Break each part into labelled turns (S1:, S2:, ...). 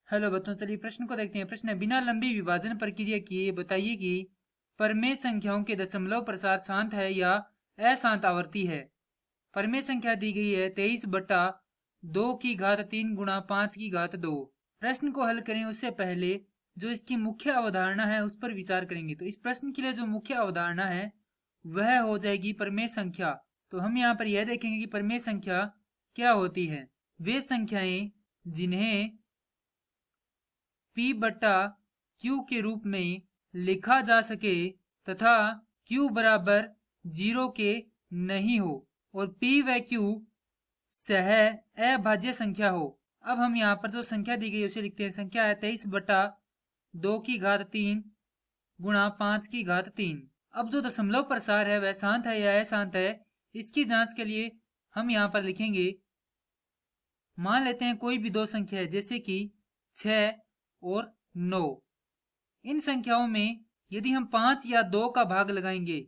S1: Hello बच्चों, चलिए प्रश्न को देखते हैं। प्रश्न है, बिना लंबी विभाजन प्रक्रिया किए बताइए कि परिमेय संख्याओं के दशमलव प्रसार शांत है या अशांत आवर्ती है। परिमेय संख्या दी गई है 23/2 गुणा 5/2। प्रश्न को हल करें उससे पहले जो इसकी मुख्य अवधारणा है उस पर विचार करेंगे। तो इस प्रश्न के लिए जो मुख्य अवधारणा है वह हो जाएगी परिमेय संख्या। तो हम यहाँ पर यह देखेंगे कि परिमेय संख्या क्या होती है। वे संख्याएं जिन्हें P/Q के रूप में लिखा जा सके तथा Q बराबर 0 के नहीं हो और P व Q सह अभाज्य संख्या हो। अब हम यहाँ पर जो संख्या दी गई उसे लिखते हैं। संख्या है 23/2 गुणा 5/3। अब जो दशमलव प्रसार है वह शांत है या अशांत है, इसकी जांच के लिए हम यहाँ पर लिखेंगे। मान लेते हैं कोई भी दो संख्या है जैसे कि 6 और 9। इन संख्याओं में यदि हम 5 या 2 का भाग लगाएंगे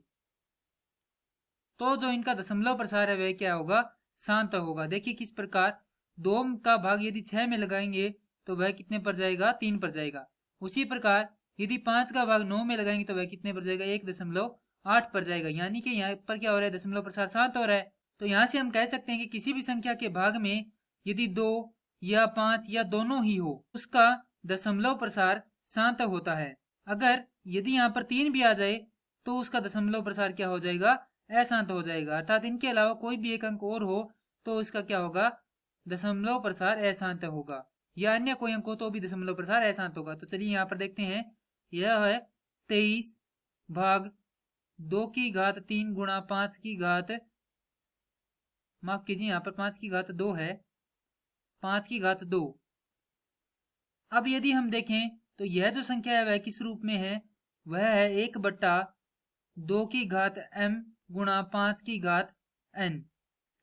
S1: तो जो इनका दशमलव प्रसार है वह क्या होगा, शांत होगा। देखिए किस प्रकार 2 का भाग यदि 6 में लगाएंगे तो वह कितने पर जाएगा, 3 पर जाएगा। उसी प्रकार यदि 5 का भाग 9 में लगाएंगे तो वह कितने पर जाएगा, 1.8 पर जाएगा। यानी कि यहाँ पर क्या हो रहा है, दशमलव प्रसार शांत हो रहा है। तो यहाँ से हम कह सकते हैं कि किसी भी संख्या के भाग में यदि 2 या 5 या दोनों ही हो उसका दशमलव प्रसार शांत होता है। अगर यदि यहाँ पर 3 भी आ जाए तो उसका दशमलव प्रसार क्या हो जाएगा, अशांत हो जाएगा। अर्थात इनके अलावा कोई भी एक अंक और हो तो इसका क्या होगा, दशमलव प्रसार अशांत होगा, या अन्य कोई अंक हो तो भी दशमलव प्रसार अशांत होगा। तो चलिए यहाँ पर देखते हैं। यह है 23/2 गुणा 5 माफ कीजिए, यहाँ पर 5/2 है, 5/2। अब यदि हम देखें तो यह जो संख्या है वह किस रूप में है, वह है 1/2m गुणा 5n।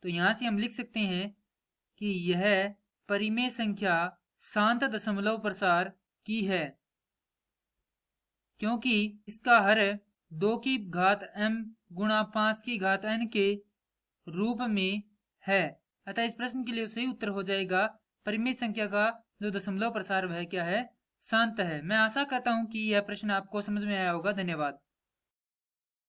S1: तो यहां से हम लिख सकते हैं कि यह परिमेय संख्या शांत दशमलव प्रसार की है, क्योंकि इसका हर 2m गुणा 5n के रूप में है। अतः इस प्रश्न के लिए सही उत्तर हो जाएगा परिमेय संख्या का जो दशमलव प्रसार वह क्या है, शांत है। मैं आशा करता हूं कि यह प्रश्न आपको समझ में आया होगा। धन्यवाद।